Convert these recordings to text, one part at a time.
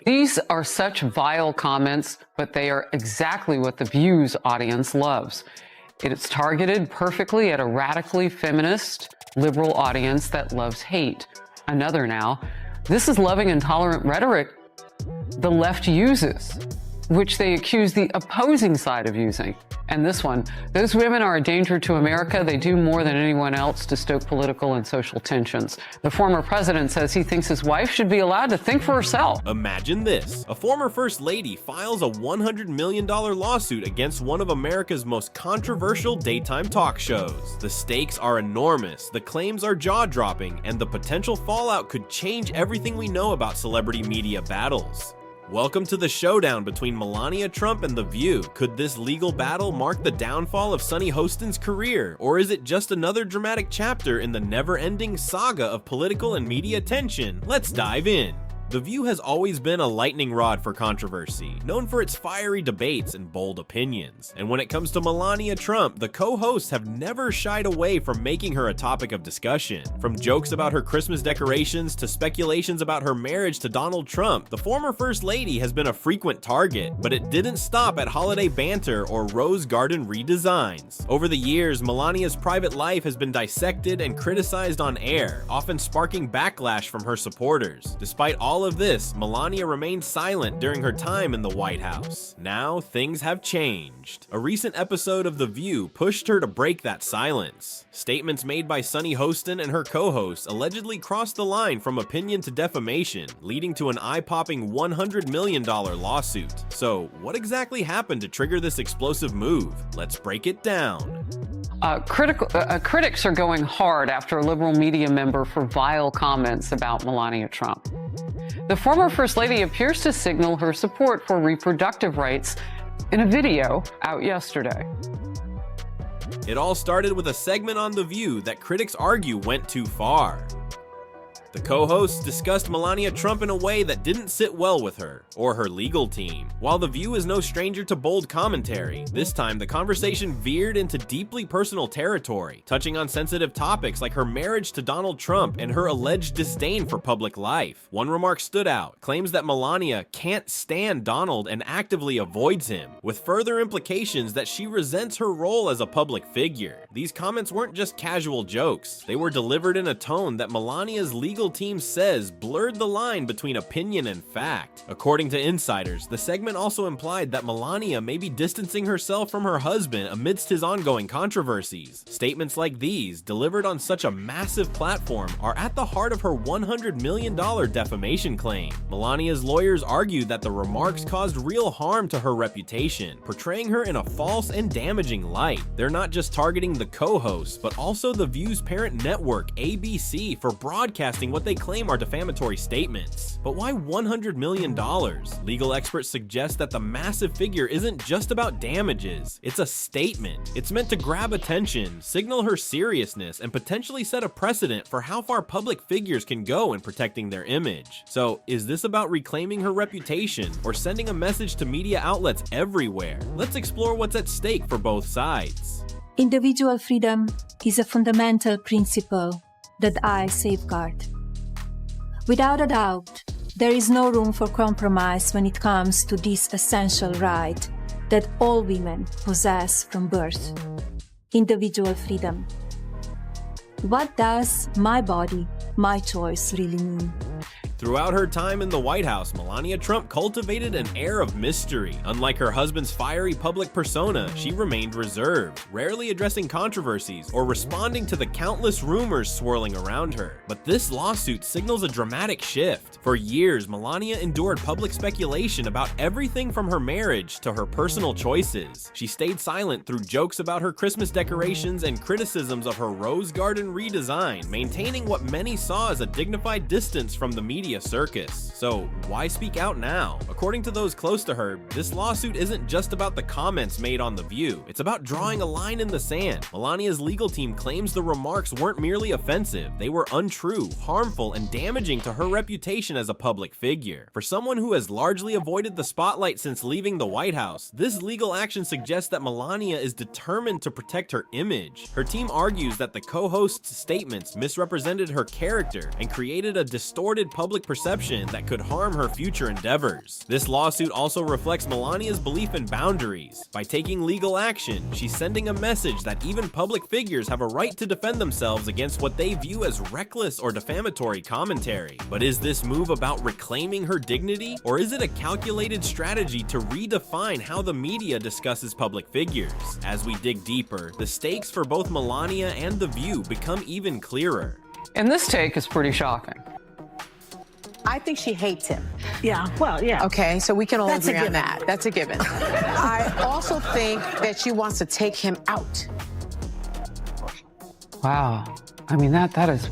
These are such vile comments, but they are exactly what The View's audience loves. It is targeted perfectly at a radically feminist, liberal audience that loves hate. Another now. This is loving and tolerant rhetoric the left uses, which they accuse the opposing side of using. And this one, those women are a danger to America. They do more than anyone else to stoke political and social tensions. The former president says he thinks his wife should be allowed to think for herself. Imagine this. A former first lady files a $100 million lawsuit against one of America's most controversial daytime talk shows. The stakes are enormous, the claims are jaw-dropping, and the potential fallout could change everything we know about celebrity media battles. Welcome to the showdown between Melania Trump and The View. Could this legal battle mark the downfall of Sunny Hostin's career, or is it just another dramatic chapter in the never-ending saga of political and media tension? Let's dive in. The View has always been a lightning rod for controversy, known for its fiery debates and bold opinions. And when it comes to Melania Trump, the co-hosts have never shied away from making her a topic of discussion. From jokes about her Christmas decorations to speculations about her marriage to Donald Trump, the former First Lady has been a frequent target, but it didn't stop at holiday banter or rose garden redesigns. Over the years, Melania's private life has been dissected and criticized on air, often sparking backlash from her supporters. Despite all of this, Melania remained silent during her time in the White House. Now, things have changed. A recent episode of The View pushed her to break that silence. Statements made by Sunny Hostin and her co-hosts allegedly crossed the line from opinion to defamation, leading to an eye-popping $100 million lawsuit. So, what exactly happened to trigger this explosive move? Let's break it down. Critics are going hard after a liberal media member for vile comments about Melania Trump. The former First Lady appears to signal her support for reproductive rights in a video out yesterday. It all started with a segment on The View that critics argue went too far. The co-hosts discussed Melania Trump in a way that didn't sit well with her, or her legal team. While The View is no stranger to bold commentary, this time the conversation veered into deeply personal territory, touching on sensitive topics like her marriage to Donald Trump and her alleged disdain for public life. One remark stood out, claims that Melania can't stand Donald and actively avoids him, with further implications that she resents her role as a public figure. These comments weren't just casual jokes, they were delivered in a tone that Melania's legal team says blurred the line between opinion and fact. According to insiders, the segment also implied that Melania may be distancing herself from her husband amidst his ongoing controversies. Statements like these, delivered on such a massive platform, are at the heart of her $100 million defamation claim. Melania's lawyers argued that the remarks caused real harm to her reputation, portraying her in a false and damaging light. They're not just targeting the co-hosts, but also The View's parent network, ABC, for broadcasting what they claim are defamatory statements. But why $100 million? Legal experts suggest that the massive figure isn't just about damages, it's a statement. It's meant to grab attention, signal her seriousness, and potentially set a precedent for how far public figures can go in protecting their image. So, is this about reclaiming her reputation, or sending a message to media outlets everywhere? Let's explore what's at stake for both sides. Individual freedom is a fundamental principle that I safeguard. Without a doubt, there is no room for compromise when it comes to this essential right that all women possess from birth: individual freedom. What does my body, my choice really mean? Throughout her time in the White House, Melania Trump cultivated an air of mystery. Unlike her husband's fiery public persona, she remained reserved, rarely addressing controversies or responding to the countless rumors swirling around her. But this lawsuit signals a dramatic shift. For years, Melania endured public speculation about everything from her marriage to her personal choices. She stayed silent through jokes about her Christmas decorations and criticisms of her rose garden redesign, maintaining what many saw as a dignified distance from the media media circus. So why speak out now? According to those close to her, this lawsuit isn't just about the comments made on The View. It's about drawing a line in the sand. Melania's legal team claims the remarks weren't merely offensive. They were untrue, harmful, and damaging to her reputation as a public figure. For someone who has largely avoided the spotlight since leaving the White House, this legal action suggests that Melania is determined to protect her image. Her team argues that the co-host's statements misrepresented her character and created a distorted public perception that could harm her future endeavors. This lawsuit also reflects Melania's belief in boundaries. By taking legal action, she's sending a message that even public figures have a right to defend themselves against what they view as reckless or defamatory commentary. But is this move about reclaiming her dignity, or is it a calculated strategy to redefine how the media discusses public figures? As we dig deeper, the stakes for both Melania and The View become even clearer. And this take is pretty shocking. I think she hates him. Yeah, well, yeah. Okay, so we can all That's a agree on given. that. That's a given. I also think that she wants to take him out. Wow. I mean, that is,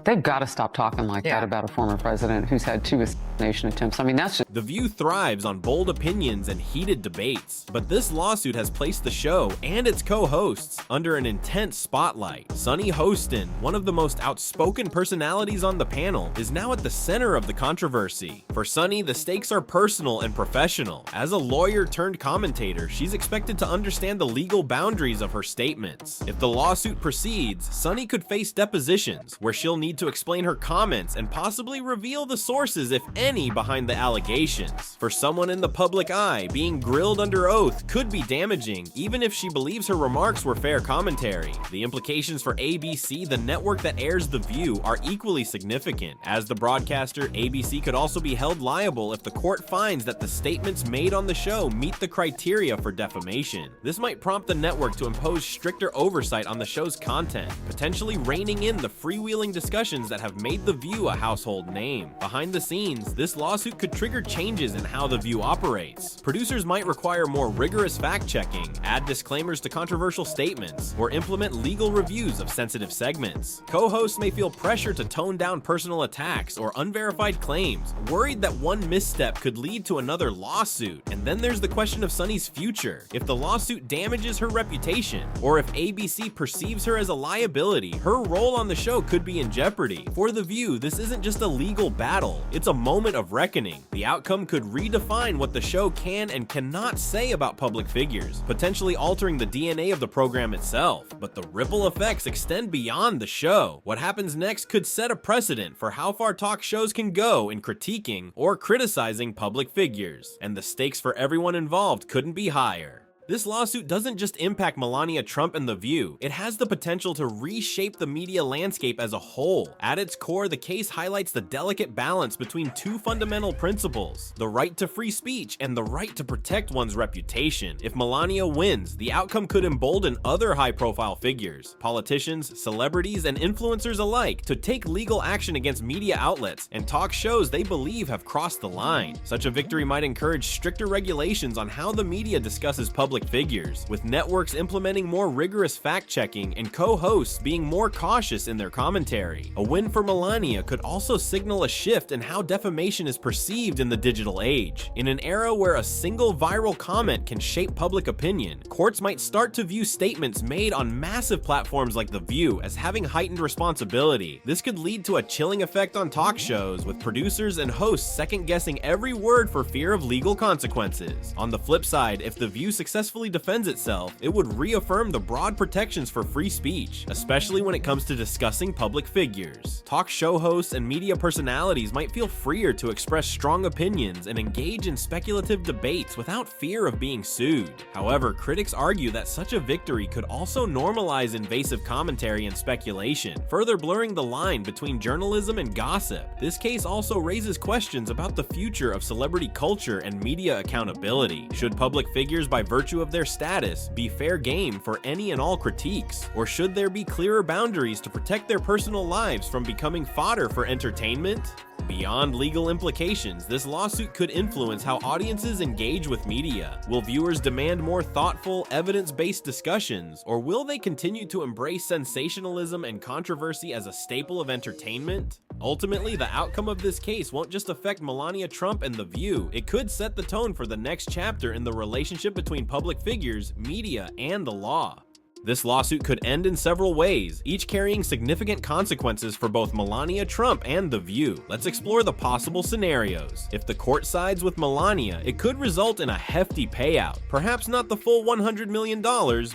they've got to stop talking like that about a former president who's had 2 assassination attempts. I mean, that's just... The View thrives on bold opinions and heated debates, but this lawsuit has placed the show and its co-hosts under an intense spotlight. Sunny Hostin, one of the most outspoken personalities on the panel, is now at the center of the controversy. For Sunny, the stakes are personal and professional. As a lawyer turned commentator, she's expected to understand the legal boundaries of her statements. If the lawsuit proceeds, Sunny could face depositions, where she'll need to explain her comments and possibly reveal the sources, if any, behind the allegations. For someone in the public eye, being grilled under oath could be damaging, even if she believes her remarks were fair commentary. The implications for ABC, the network that airs The View, are equally significant. As the broadcaster, ABC could also be held liable if the court finds that the statements made on the show meet the criteria for defamation. This might prompt the network to impose stricter oversight on the show's content, potentially reining in the freewheeling discussions that have made The View a household name. Behind the scenes, this lawsuit could trigger changes in how The View operates. Producers might require more rigorous fact-checking, add disclaimers to controversial statements, or implement legal reviews of sensitive segments. Co-hosts may feel pressure to tone down personal attacks or unverified claims, worried that one misstep could lead to another lawsuit. And then there's the question of Sunny's future. If the lawsuit damages her reputation, or if ABC perceives her as a liability, her role on the show could be in jeopardy. For The View, this isn't just a legal battle, it's a moment of reckoning. The outcome could redefine what the show can and cannot say about public figures, potentially altering the DNA of the program itself. But the ripple effects extend beyond the show. What happens next could set a precedent for how far talk shows can go in critiquing or criticizing public figures, and the stakes for everyone involved couldn't be higher. This lawsuit doesn't just impact Melania Trump and The View, it has the potential to reshape the media landscape as a whole. At its core, the case highlights the delicate balance between 2 fundamental principles: the right to free speech and the right to protect one's reputation. If Melania wins, the outcome could embolden other high-profile figures, politicians, celebrities, and influencers alike, to take legal action against media outlets and talk shows they believe have crossed the line. Such a victory might encourage stricter regulations on how the media discusses public figures, with networks implementing more rigorous fact-checking and co-hosts being more cautious in their commentary. A win for Melania could also signal a shift in how defamation is perceived in the digital age. In an era where a single viral comment can shape public opinion, courts might start to view statements made on massive platforms like The View as having heightened responsibility. This could lead to a chilling effect on talk shows, with producers and hosts second-guessing every word for fear of legal consequences. On the flip side, if The View successfully defends itself, it would reaffirm the broad protections for free speech, especially when it comes to discussing public figures. Talk show hosts and media personalities might feel freer to express strong opinions and engage in speculative debates without fear of being sued. However, critics argue that such a victory could also normalize invasive commentary and speculation, further blurring the line between journalism and gossip. This case also raises questions about the future of celebrity culture and media accountability. Should public figures, by virtue of their status, be fair game for any and all critiques? Or should there be clearer boundaries to protect their personal lives from becoming fodder for entertainment? Beyond legal implications, this lawsuit could influence how audiences engage with media. Will viewers demand more thoughtful, evidence-based discussions, or will they continue to embrace sensationalism and controversy as a staple of entertainment? Ultimately, the outcome of this case won't just affect Melania Trump and The View, it could set the tone for the next chapter in the relationship between public figures, media, and the law. This lawsuit could end in several ways, each carrying significant consequences for both Melania Trump and The View. Let's explore the possible scenarios. If the court sides with Melania, it could result in a hefty payout. Perhaps not the full $100 million,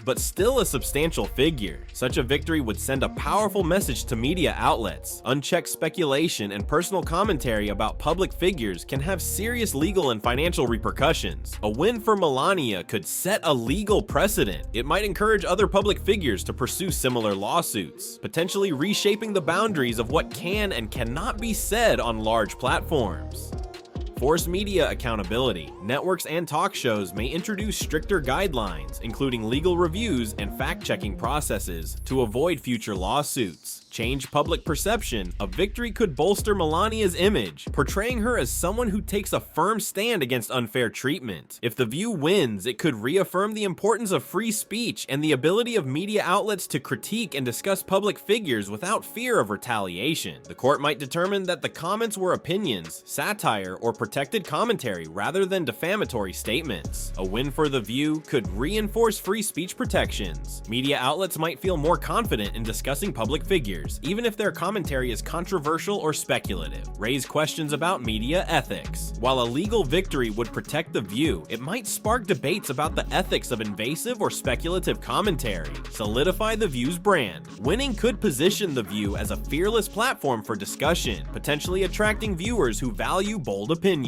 but still a substantial figure. Such a victory would send a powerful message to media outlets. Unchecked speculation and personal commentary about public figures can have serious legal and financial repercussions. A win for Melania could set a legal precedent. It might encourage other public figures to pursue similar lawsuits, potentially reshaping the boundaries of what can and cannot be said on large platforms. Forced media accountability. Networks and talk shows may introduce stricter guidelines, including legal reviews and fact-checking processes, to avoid future lawsuits. Change public perception. A victory could bolster Melania's image, portraying her as someone who takes a firm stand against unfair treatment. If The View wins, it could reaffirm the importance of free speech and the ability of media outlets to critique and discuss public figures without fear of retaliation. The court might determine that the comments were opinions, satire, or protected commentary rather than defamatory statements. A win for The View could reinforce free speech protections. Media outlets might feel more confident in discussing public figures, even if their commentary is controversial or speculative. Raise questions about media ethics. While a legal victory would protect The View, it might spark debates about the ethics of invasive or speculative commentary. Solidify The View's brand. Winning could position The View as a fearless platform for discussion, potentially attracting viewers who value bold opinions.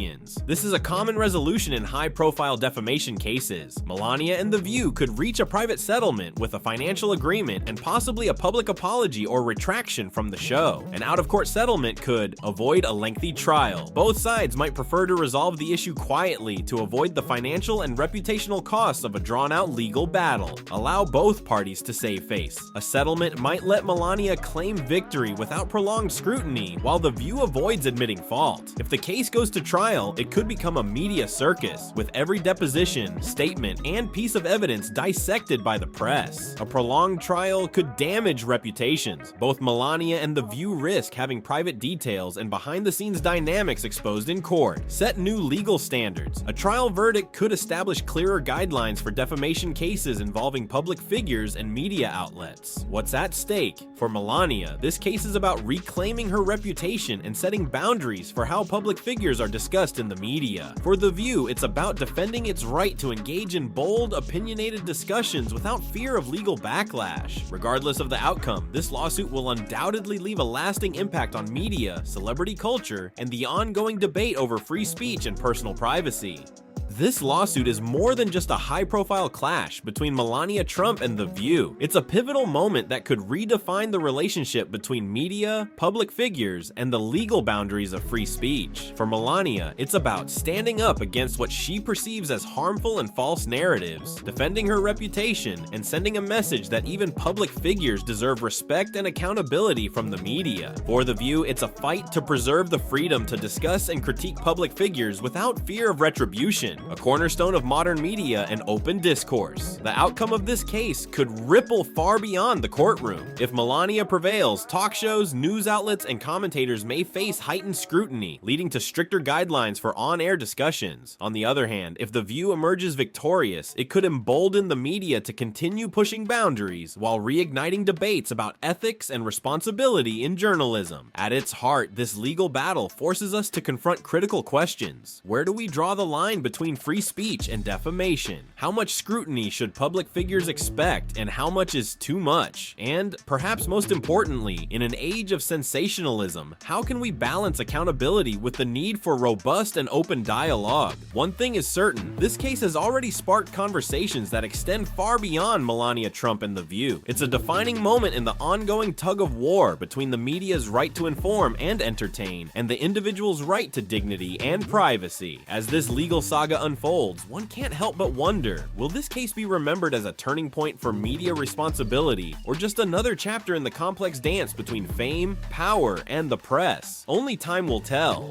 This is a common resolution in high-profile defamation cases. Melania and The View could reach a private settlement with a financial agreement and possibly a public apology or retraction from the show. An out-of-court settlement could avoid a lengthy trial. Both sides might prefer to resolve the issue quietly to avoid the financial and reputational costs of a drawn-out legal battle. Allow both parties to save face. A settlement might let Melania claim victory without prolonged scrutiny, while The View avoids admitting fault. If the case goes to trial, it could become a media circus, with every deposition, statement, and piece of evidence dissected by the press. A prolonged trial could damage reputations. Both Melania and The View risk having private details and behind-the-scenes dynamics exposed in court. Set new legal standards. A trial verdict could establish clearer guidelines for defamation cases involving public figures and media outlets. What's at stake? For Melania, this case is about reclaiming her reputation and setting boundaries for how public figures are discussed in the media. For The View, it's about defending its right to engage in bold, opinionated discussions without fear of legal backlash. Regardless of the outcome, this lawsuit will undoubtedly leave a lasting impact on media, celebrity culture, and the ongoing debate over free speech and personal privacy. This lawsuit is more than just a high-profile clash between Melania Trump and The View. It's a pivotal moment that could redefine the relationship between media, public figures, and the legal boundaries of free speech. For Melania, it's about standing up against what she perceives as harmful and false narratives, defending her reputation, and sending a message that even public figures deserve respect and accountability from the media. For The View, it's a fight to preserve the freedom to discuss and critique public figures without fear of retribution, a cornerstone of modern media and open discourse. The outcome of this case could ripple far beyond the courtroom. If Melania prevails, talk shows, news outlets, and commentators may face heightened scrutiny, leading to stricter guidelines for on-air discussions. On the other hand, if The View emerges victorious, it could embolden the media to continue pushing boundaries while reigniting debates about ethics and responsibility in journalism. At its heart, this legal battle forces us to confront critical questions. Where do we draw the line between free speech and defamation? How much scrutiny should public figures expect, and how much is too much? And perhaps most importantly, in an age of sensationalism, how can we balance accountability with the need for robust and open dialogue? One thing is certain, this case has already sparked conversations that extend far beyond Melania Trump and The View. It's a defining moment in the ongoing tug of war between the media's right to inform and entertain, and the individual's right to dignity and privacy. As this legal saga saga unfolds, one can't help but wonder, will this case be remembered as a turning point for media responsibility, or just another chapter in the complex dance between fame, power, and the press? Only time will tell.